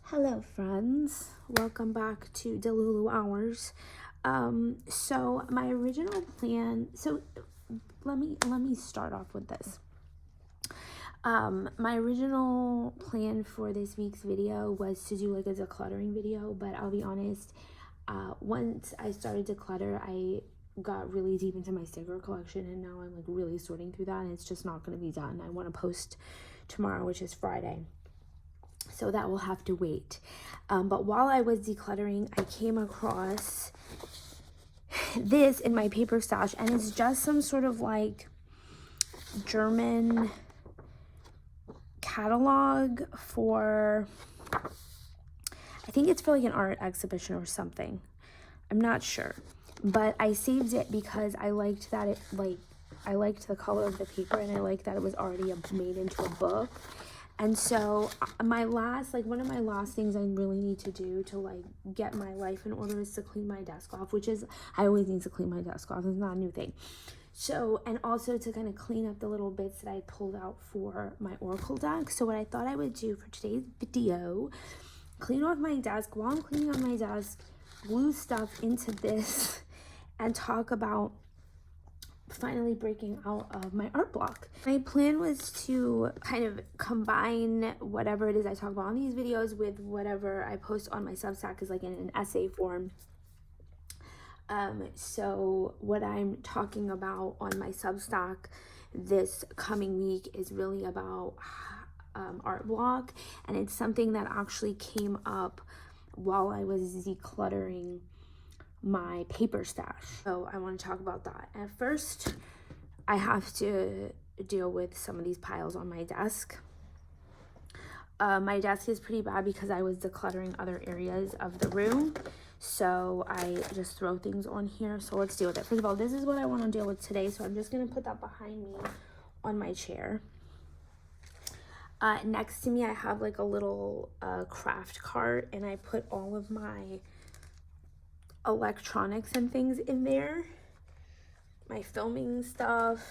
Hello friends, welcome back to Delulu Hours. So my original plan, let me start off with this. My original plan for this week's video was to do like a decluttering video, but I'll be honest, once I started declutter, I got really deep into my sticker collection, and now I'm like really sorting through that, and it's just not going to be done. I want to post tomorrow, which is Friday. So that will have to wait. But while I was decluttering, I came across this in my paper stash, and it's just some sort of like German catalog for, I think it's for like an art exhibition or something. I'm not sure. But I saved it because I liked that I liked the color of the paper, and I liked that it was already made into a book. And so one of my last things I really need to do to like get my life in order is to clean my desk off, which is, I always need to clean my desk off. It's not a new thing. So, and also to kind of clean up the little bits that I pulled out for my Oracle deck. So what I thought I would do for today's video, clean off my desk. While I'm cleaning off my desk, glue stuff into this and talk about finally breaking out of my art block. My plan was to kind of combine whatever it is I talk about on these videos with whatever I post on my Substack is like in an essay form. So what I'm talking about on my Substack this coming week is really about art block, and it's something that actually came up while I was decluttering my paper stash. So I want to talk about that. At first, I have to deal with some of these piles on my desk. My desk is pretty bad because I was decluttering other areas of the room. So I just throw things on here. So let's deal with it. First of all, this is what I want to deal with today. So I'm just going to put that behind me on my chair. Next to me, I have like a little craft cart, and I put all of my electronics and things in there, my filming stuff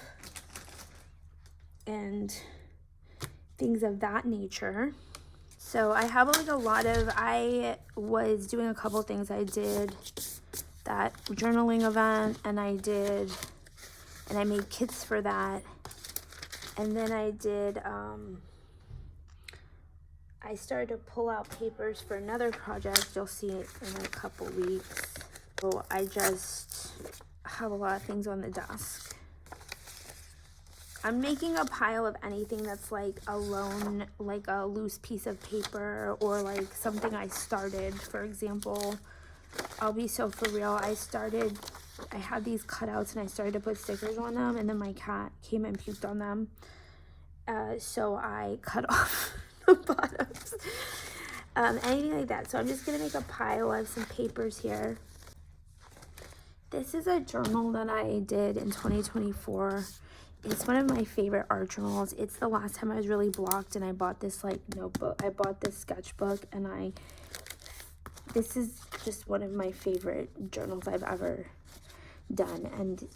and things of that nature. So I have like a lot of, I was doing a couple things. I did that journaling event, and I made kits for that, and then I did I started to pull out papers for another project. You'll see it in a couple weeks. So I just have a lot of things on the desk. I'm making a pile of anything that's like a loose piece of paper, or like something I started. For example, I'll be so for real. I had these cutouts, and I started to put stickers on them, and then my cat came and puked on them. So I cut off the bottoms. Anything like that. So I'm just gonna make a pile of some papers here. This is a journal that I did in 2024. It's one of my favorite art journals. It's the last time I was really blocked, and I bought this like notebook. I bought this sketchbook, and this is just one of my favorite journals I've ever done. And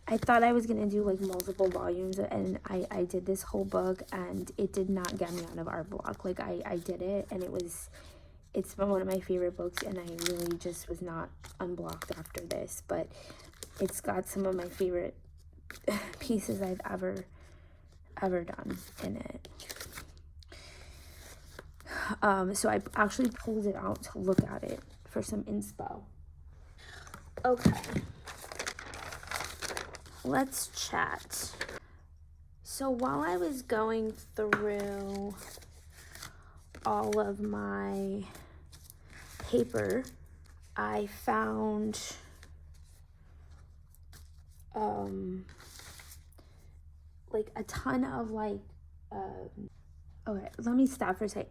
I thought I was going to do like multiple volumes, and I did this whole book, and it did not get me out of art block. Like I did it, and it's been one of my favorite books, and I really just was not unblocked after this. But it's got some of my favorite pieces I've ever done in it. So I actually pulled it out to look at it for some inspo. Okay. Let's chat. So while I was going through all of my paper, I found like a ton of like okay, let me stop for a second.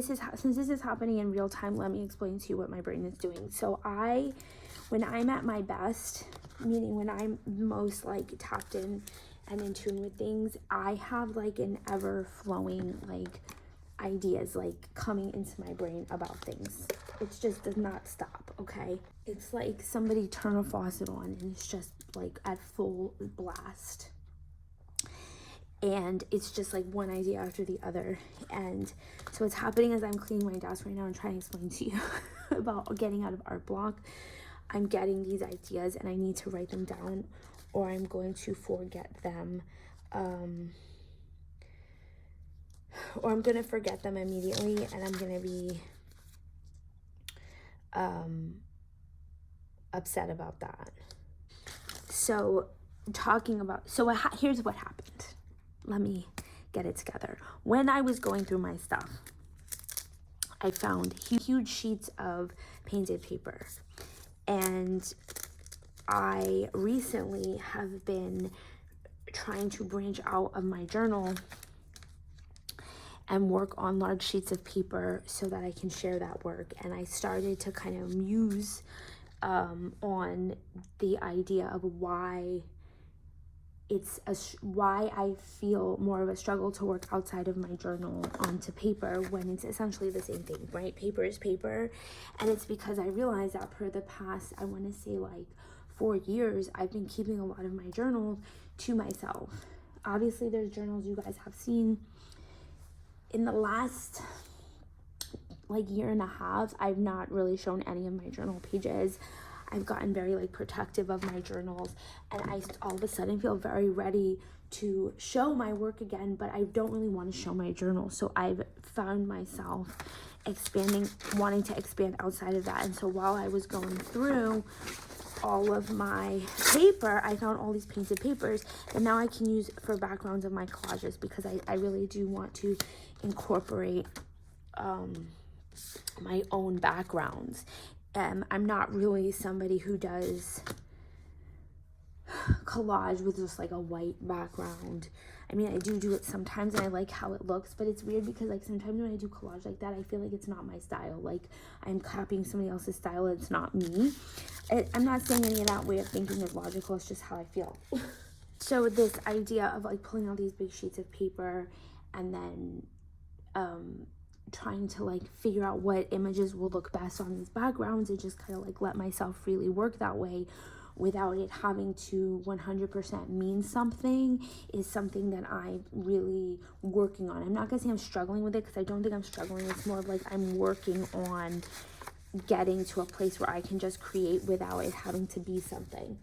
Since this is happening in real time, let me explain to you what my brain is doing. So when I'm at my best, meaning when I'm most like tapped in and in tune with things, I have like an ever-flowing like ideas like coming into my brain about things. It just does not stop, okay? It's like somebody turn a faucet on, and it's just like at full blast. and it's just like one idea after the other. And so what's happening is I'm cleaning my desk right now and trying to explain to you about getting out of art block. I'm getting these ideas and I need to write them down, or I'm going to forget them, or I'm gonna forget them immediately, and I'm gonna be upset about that. So here's what happened. Let me get it together. When I was going through my stuff, I found huge sheets of painted paper, and I recently have been trying to branch out of my journal and work on large sheets of paper so that I can share that work. And I started to kind of muse on the idea of why I feel more of a struggle to work outside of my journal onto paper when it's essentially the same thing, right? Paper is paper. And it's because I realized that for the past, I want to say like 4 years, I've been keeping a lot of my journals to myself. Obviously, there's journals you guys have seen. In the last like year and a half, I've not really shown any of my journal pages. I've gotten very like protective of my journals, and I all of a sudden feel very ready to show my work again, but I don't really want to show my journal. So I've found myself wanting to expand outside of that. And so while I was going through all of my paper, I found all these painted papers that now I can use for backgrounds of my collages, because I really do want to incorporate my own backgrounds. I'm not really somebody who does collage with just like a white background. I mean, I do it sometimes and I like how it looks, but it's weird because like sometimes when I do collage like that, I feel like it's not my style. Like I'm copying somebody else's style and it's not me. I'm not saying any of that way of thinking is logical. It's just how I feel. So this idea of like pulling out these big sheets of paper and then trying to like figure out what images will look best on these backgrounds and just kind of like let myself freely work that way without it having to 100% mean something is something that I'm really working on. I'm not gonna say I'm struggling with it, because I don't think I'm struggling. It's more of like I'm working on getting to a place where I can just create without it having to be something.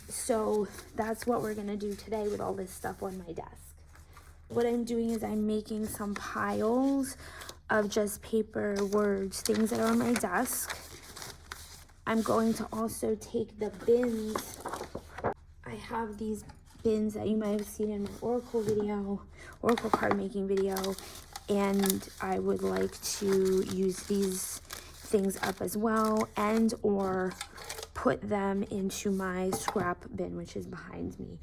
So that's what we're gonna do today with all this stuff on my desk. What I'm doing is I'm making some piles of just paper, words, things that are on my desk. I'm going to also take the bins. I have these bins that you might have seen in my Oracle card making video, and I would like to use these things up as well, and or put them into my scrap bin, which is behind me.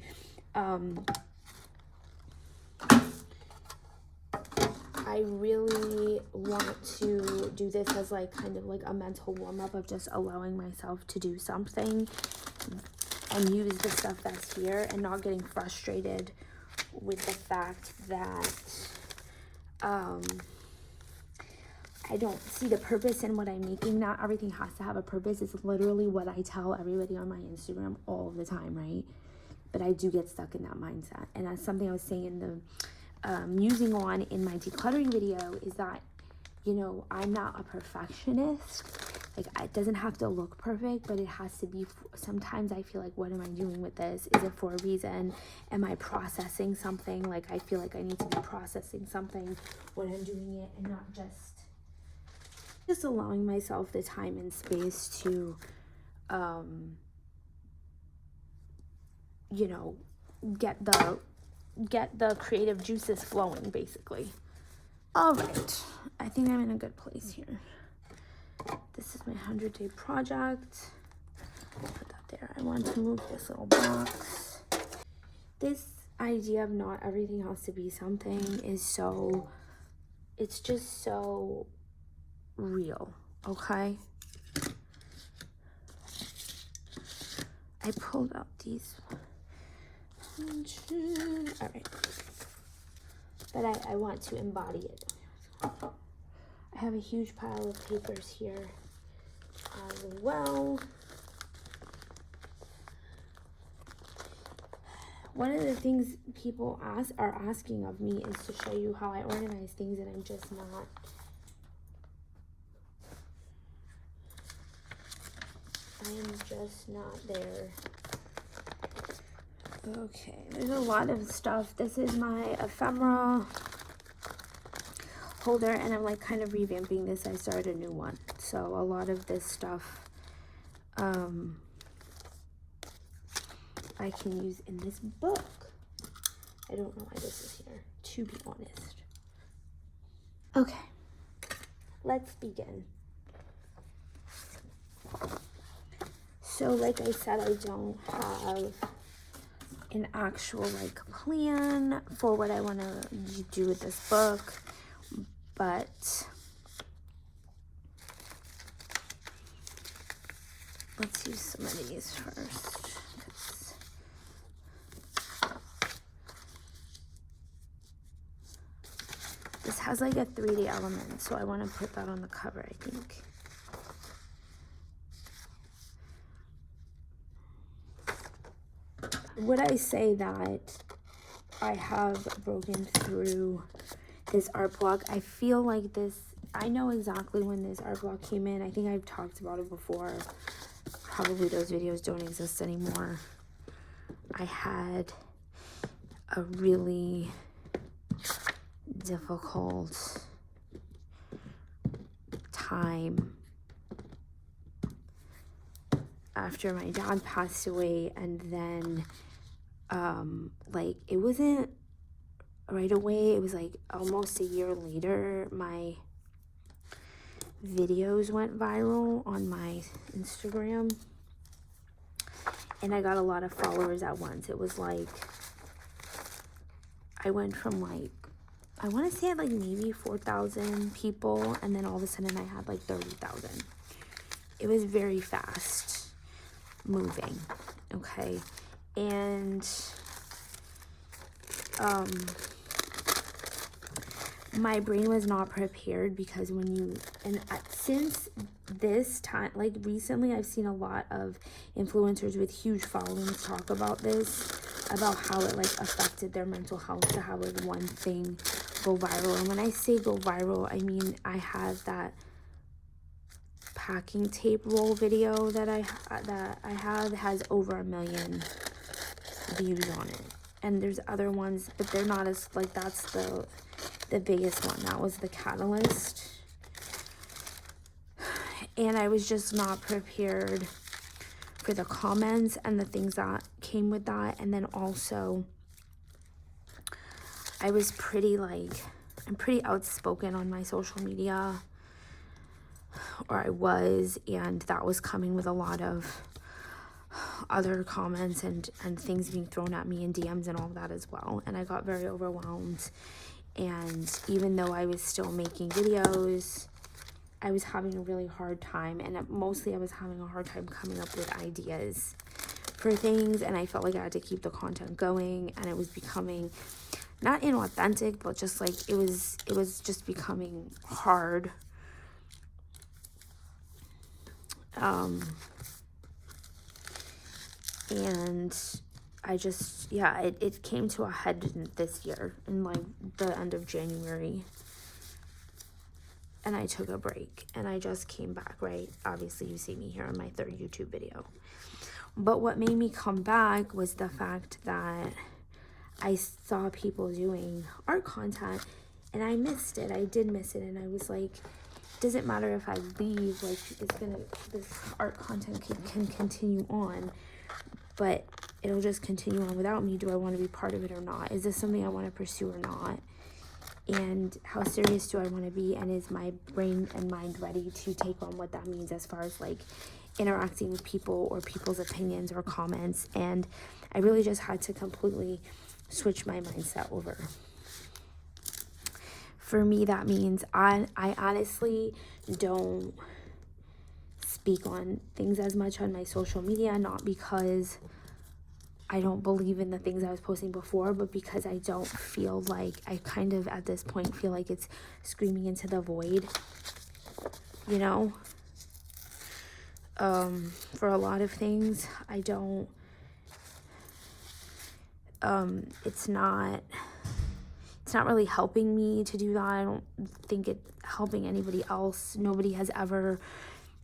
I really want to do this as like kind of like a mental warm-up of just allowing myself to do something and use the stuff that's here, and not getting frustrated with the fact that I don't see the purpose in what I'm making. Not everything has to have a purpose. It's literally what I tell everybody on my Instagram all the time, right? But I do get stuck in that mindset. And that's something I was saying in the musing on in my decluttering video, is that, you know, I'm not a perfectionist. Like, it doesn't have to look perfect, but it has to be. Sometimes I feel like, what am I doing with this? Is it for a reason? Am I processing something? Like, I feel like I need to be processing something when I'm doing it, and not just allowing myself the time and space to, you know, get the creative juices flowing, basically. All right, I think I'm in a good place here. This is my 100-day project. Put that there. I want to move this little box. This idea of not everything has to be something is it's just so real, okay? I pulled out these. All right, but I want to embody it. I have a huge pile of papers here as well. one of the things people are asking of me is to show you how I organize things, and I'm just not. I am just not there. Okay, there's a lot of stuff. This is my ephemera holder, and I'm like kind of revamping this. I started a new one, so a lot of this stuff I can use in this book. I don't know why this is here, to be honest. Okay, let's begin. So like I said, I don't have an actual like plan for what I want to do with this book, but let's use some of these first. This has like a 3D element, so I want to put that on the cover, I think. Would I say that I have broken through this art block? I feel like this, I know exactly when this art block came in. I think I've talked about it before. Probably those videos don't exist anymore. I had a really difficult time after my dad passed away, and then like it wasn't right away, it was like almost a year later my videos went viral on my Instagram, and I got a lot of followers at once. It was like I went from like, I want to say like maybe 4,000 people, and then all of a sudden I had like 30,000. It was very fast moving, okay? And my brain was not prepared, because when you, and since this time, like recently, I've seen a lot of influencers with huge followings talk about this, about how it like affected their mental health to have like one thing go viral. And when I say go viral, I mean I have that packing tape roll video that I have has over 1 million views on it, and there's other ones, but they're not as like, that's the biggest one. That was the catalyst, and I was just not prepared for the comments and the things that came with that. And then also I was pretty like, I'm pretty outspoken on my social media, or I was, and that was coming with a lot of other comments and things being thrown at me in DMs and all of that as well. And I got very overwhelmed, and even though I was still making videos, I was having a really hard time, and mostly I was having a hard time coming up with ideas for things, and I felt like I had to keep the content going, and it was becoming not inauthentic, but just like it was just becoming hard. And I just, yeah, it came to a head this year in like the end of January, and I took a break, and I just came back, right? Obviously you see me here on my 3rd YouTube video, but what made me come back was the fact that I saw people doing art content, and I missed it. I did miss it, and I was like, doesn't matter if I leave, like this art content can continue on, but it'll just continue on without me. Do I want to be part of it or not? Is this something I want to pursue or not? And how serious do I want to be? And is my brain and mind ready to take on what that means as far as like interacting with people or people's opinions or comments? And I really just had to completely switch my mindset over. For me, that means I honestly don't speak on things as much on my social media, not because I don't believe in the things I was posting before, but because I don't feel like, I kind of at this point feel like it's screaming into the void, you know? For a lot of things, I don't, it's not really helping me to do that. I don't think it's helping anybody else. Nobody has ever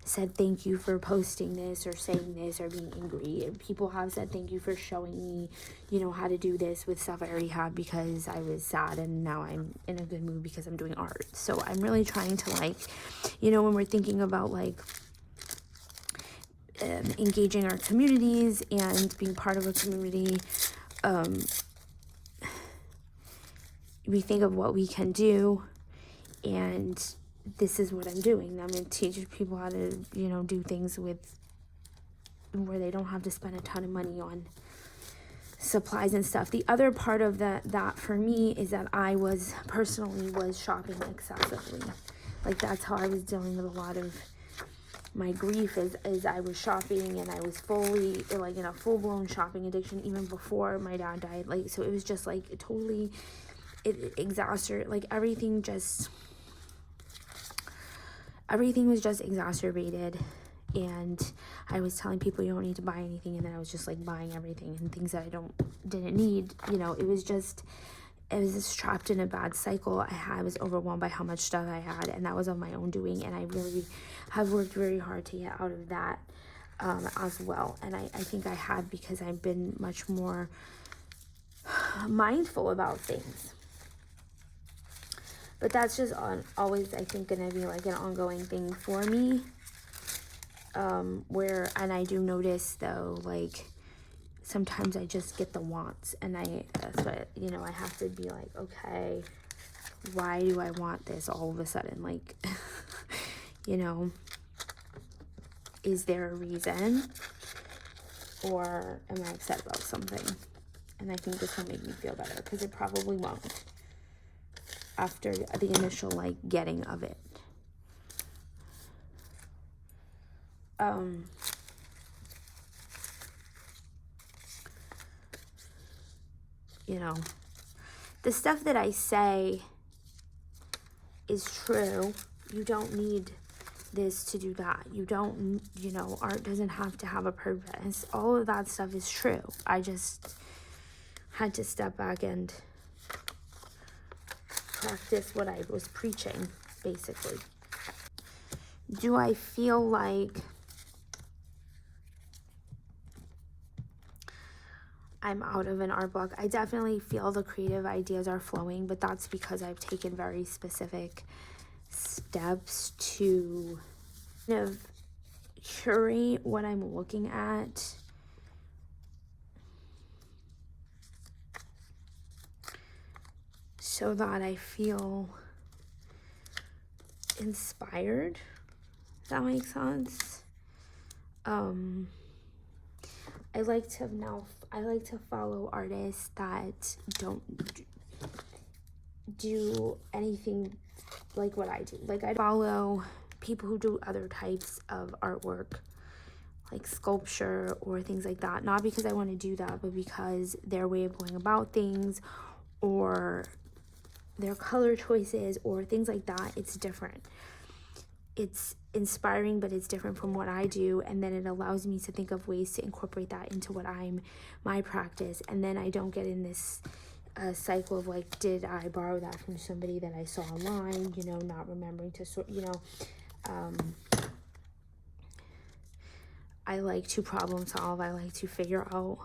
said thank you for posting this or saying this or being angry. People have said thank you for showing me, how to do this with stuff I already have because I was sad and now I'm in a good mood because I'm doing art. So I'm really trying to when we're thinking about engaging our communities and being part of a community, we think of what we can do, and this is what I'm doing. I'm going to teach people how to, do things where they don't have to spend a ton of money on supplies and stuff. The other part of that for me is that I was shopping excessively. That's how I was dealing with a lot of my grief is I was shopping, and I was fully in a full-blown shopping addiction even before my dad died. So it was just totally, it exacerbated, everything was just exacerbated. And I was telling people you don't need to buy anything, and then I was just buying everything and things that I didn't need. It was just trapped in a bad cycle. I was overwhelmed by how much stuff I had, and that was of my own doing, and I really have worked very hard to get out of that as well. And I think I have, because I've been much more mindful about things. But that's just always, I think, going to be an ongoing thing for me. And I do notice, though, sometimes I just get the wants, and that's what, I have to be okay, why do I want this all of a sudden? Is there a reason, or am I upset about something? And I think this will make me feel better, because it probably won't after the initial getting of it. The stuff that I say is true. You don't need this to do that. You don't, art doesn't have to have a purpose. All of that stuff is true. I just had to step back and practice what I was preaching, basically. Do I feel like I'm out of an art block? I definitely feel the creative ideas are flowing, but that's because I've taken very specific steps to kind of curate what I'm looking at. So that I feel inspired. Does that make sense? I like to follow artists that don't do anything like what I do. I follow people who do other types of artwork, like sculpture or things like that. Not because I want to do that, but because their way of going about things, or their color choices, or things like that, it's different. It's inspiring, but it's different from what I do, and then it allows me to think of ways to incorporate that into my practice, and then I don't get in this cycle of did I borrow that from somebody that I saw online, not remembering to I like to problem solve. I like to figure out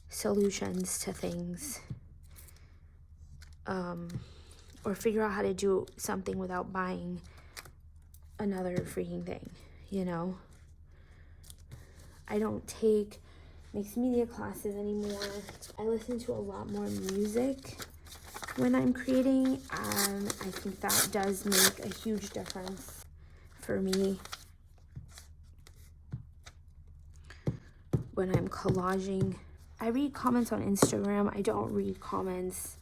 solutions to things, or figure out how to do something without buying another freaking thing, I don't take mixed media classes anymore. I listen to a lot more music when I'm creating, and I think that does make a huge difference for me when I'm collaging. I read comments on Instagram. I don't read comments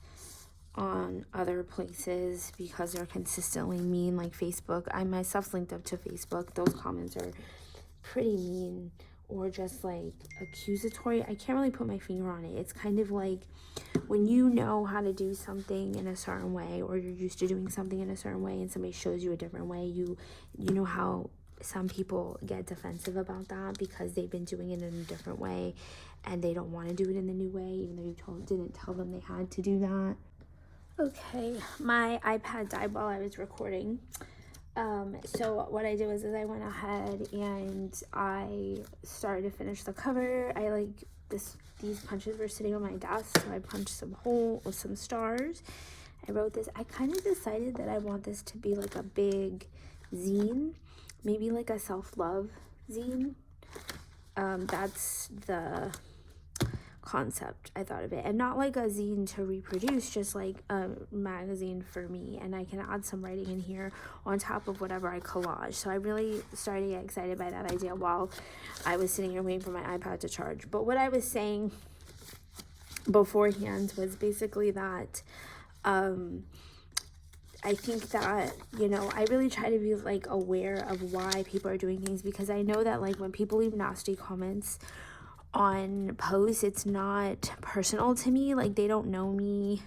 on other places because they're consistently mean, like Facebook. I myself linked up to Facebook. Those comments are pretty mean, or just accusatory. I can't really put my finger on it. It's kind of like when you know how to do something in a certain way, or you're used to doing something in a certain way, and somebody shows you a different way, you know how some people get defensive about that because they've been doing it in a different way, and they don't want to do it in the new way, even though you didn't tell them they had to do that. Okay, my iPad died while I was recording. So what I did was I went ahead and I started to finish the cover. These punches were sitting on my desk, so I punched some holes with some stars. I wrote this. I kind of decided that I want this to be like a big zine, maybe like a self-love zine. That's the concept I thought of it, and not like a zine to reproduce, just like a magazine for me, and I can add some writing in here on top of whatever I collage. So I really started to get excited by that idea while I was sitting here waiting for my iPad to charge. But what I was saying beforehand was basically that I think that, you know, I really try to be like aware of why people are doing things, because I know that like when people leave nasty comments on posts, it's not personal to me. Like, they don't know me.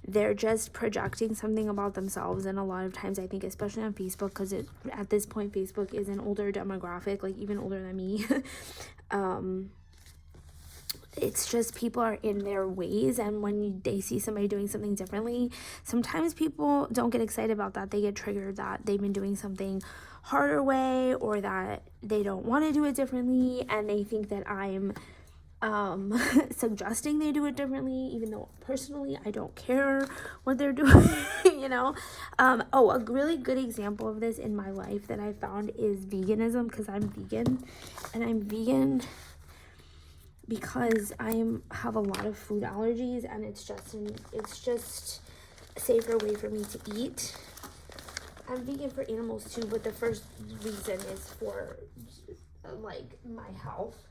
They're just projecting something about themselves. And a lot of times I think, especially on Facebook, because at this point Facebook is an older demographic, like even older than me. It's just people are in their ways, and when they see somebody doing something differently, sometimes people don't get excited about that. They get triggered that they've been doing something harder way, or that they don't want to do it differently, and they think that I'm suggesting they do it differently, even though personally I don't care what they're doing. You know. A really good example of this in my life that I found is veganism, because I'm vegan, and I'm vegan because I have a lot of food allergies, and it's just a safer way for me to eat. I'm vegan for animals too, but the first reason is for like my health.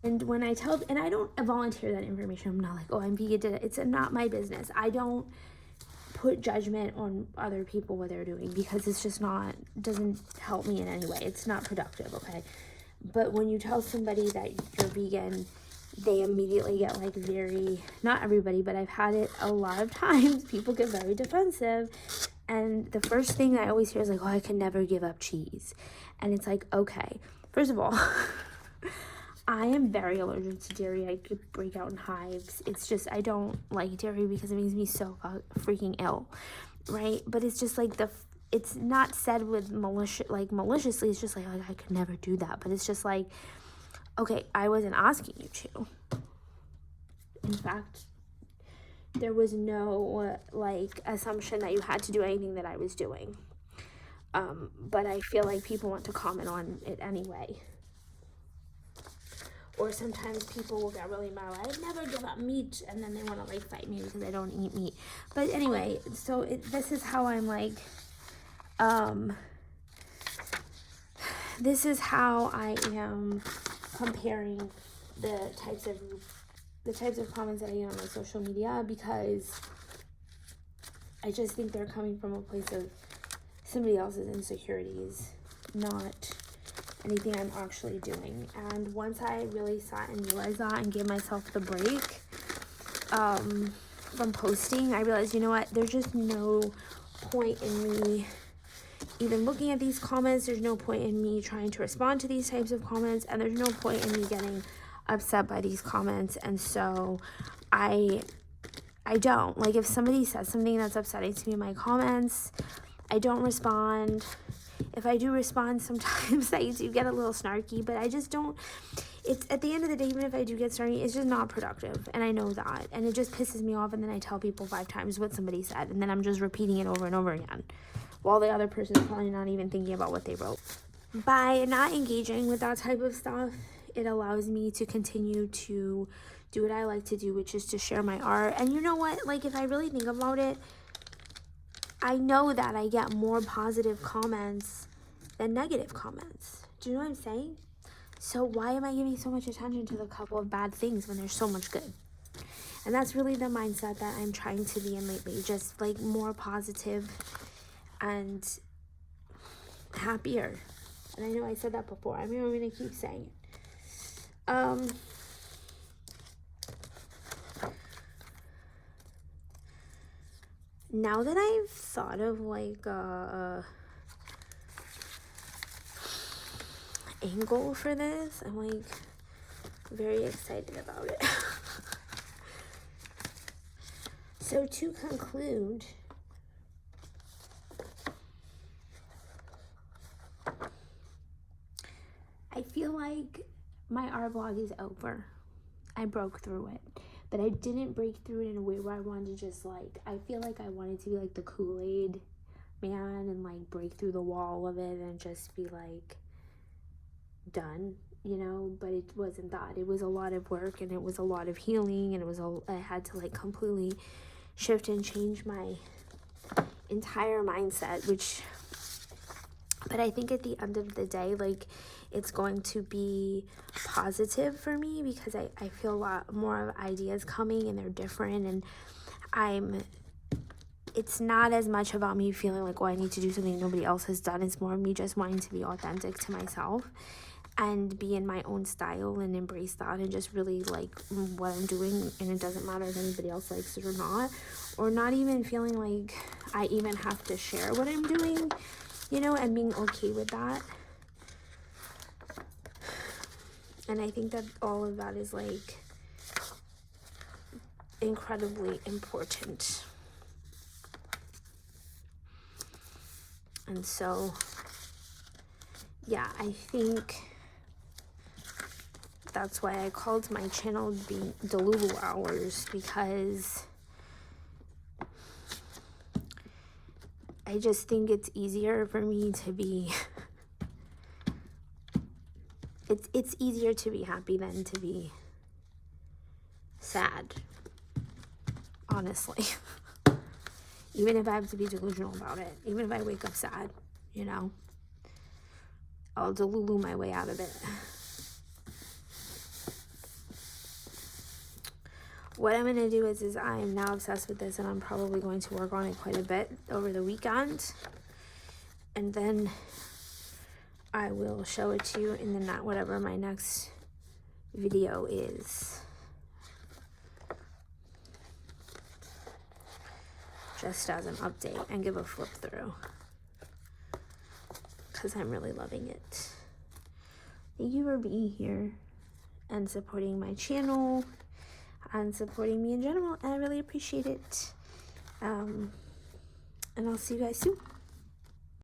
And when I don't volunteer that information. I'm not like, oh, I'm vegan. It's not my business. I don't put judgment on other people what they're doing, because it's just doesn't help me in any way. It's not productive, okay? But when you tell somebody that you're vegan, they immediately get like not everybody, but I've had it a lot of times, people get very defensive. And the first thing I always hear is like, oh, I can never give up cheese. And it's like, okay, first of all, I am very allergic to dairy. I could break out in hives. It's just, I don't like dairy because it makes me so freaking ill, right? But it's just like it's not said with maliciously. It's just like, I could never do that. But it's just like, okay, I wasn't asking you to. In fact, there was no assumption that you had to do anything that I was doing. But I feel like people want to comment on it anyway. Or sometimes people will get really mad, I never give up meat, and then they want to fight me because I don't eat meat. But anyway, so this is how I'm this is how I am comparing the types of comments that I get on my social media, because I just think they're coming from a place of somebody else's insecurities, not anything I'm actually doing. And once I really sat and realized that and gave myself the break from posting, I realized, you know what, there's just no point in me even looking at these comments. There's no point in me trying to respond to these types of comments, and there's no point in me getting upset by these comments. And so I don't, if somebody says something that's upsetting to me in my comments, I don't respond. If I do respond, sometimes I do get a little snarky, but I just don't, it's at the end of the day, even if I do get snarky, it's just not productive, and I know that, and it just pisses me off, and then I tell people 5 times what somebody said, and then I'm just repeating it over and over again, while the other person's probably not even thinking about what they wrote. By not engaging with that type of stuff, it allows me to continue to do what I like to do, which is to share my art. And you know what, if I really think about it, I know that I get more positive comments than negative comments. Do you know what I'm saying? So why am I giving so much attention to the couple of bad things when there's so much good? And that's really the mindset that I'm trying to be in lately. Just more positive and happier. And I know I said that before. I'm going to keep saying it. Now that I've thought of angle for this, I'm very excited about it. So to conclude, I feel like my art blog is over. I broke through it, but I didn't break through it in a way where I wanted to just like, I feel like I wanted to be like the Kool-Aid man and like break through the wall of it and just be like done, you know, but it wasn't that. It was a lot of work and it was a lot of healing, and I had to like completely shift and change my entire mindset, but I think at the end of the day, like, it's going to be positive for me because I feel a lot more of ideas coming and they're different, and it's not as much about me feeling like, oh, I need to do something nobody else has done. It's more of me just wanting to be authentic to myself and be in my own style and embrace that and just really like what I'm doing, and it doesn't matter if anybody else likes it or not even feeling like I even have to share what I'm doing, you know, and being okay with that. And I think that all of that is like incredibly important. And so, yeah, I think that's why I called my channel the Lulu Hours, because I just think it's easier for me to be it's easier to be happy than to be sad, honestly. Even if I have to be delusional about it, even if I wake up sad, you know, I'll Delulu my way out of it. What I'm going to do is I am now obsessed with this, and I'm probably going to work on it quite a bit over the weekend. And then I will show it to you in the whatever my next video is. Just as an update and give a flip through, because I'm really loving it. Thank you for being here and supporting my channel and supporting me in general, and I really appreciate it. And I'll see you guys soon.